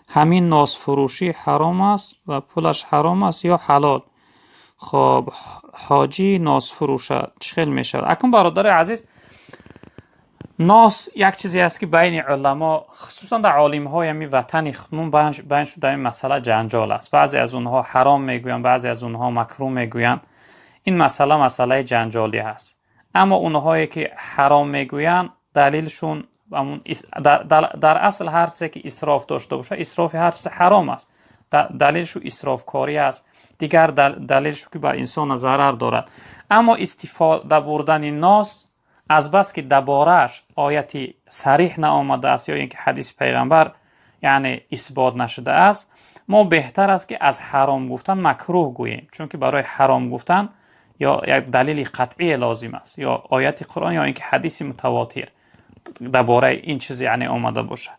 همین ناز فروشی حرام است و پولش حرام است یا حلال؟ خب حاجی ناز فروشه چخیل میشد؟ اکنون برادر عزیز، ناس یک چیزی است که بین علما خصوصا در عالم های همی وطن خودمون بین شده این مسئله جنجال است. بعضی از اونها حرام میگویند، بعضی از اونها مکروه میگویند. این مسئله جنجالی هست. اما اونهایی که حرام میگویند دلیلشون در اصل هر چیزی که اسراف داشته باشه، اسراف هر چیز حرام است. دلیلش اسراف کاری است. دیگر دلیلش که به انسان ضرر دارد. اما استفاده بردن ناس از بس که درباره‌اش آیتی صریح نآمده است یا اینکه حدیث پیغمبر یعنی اثبات نشده است، ما بهتر است که از حرام گفتن مکروه گوییم، چون که برای حرام گفتن یا یک دلیل قطعی لازم است، یا آیت قرآن یا اینکه حدیث متواتر درباره این چیز یعنی آمده باشه.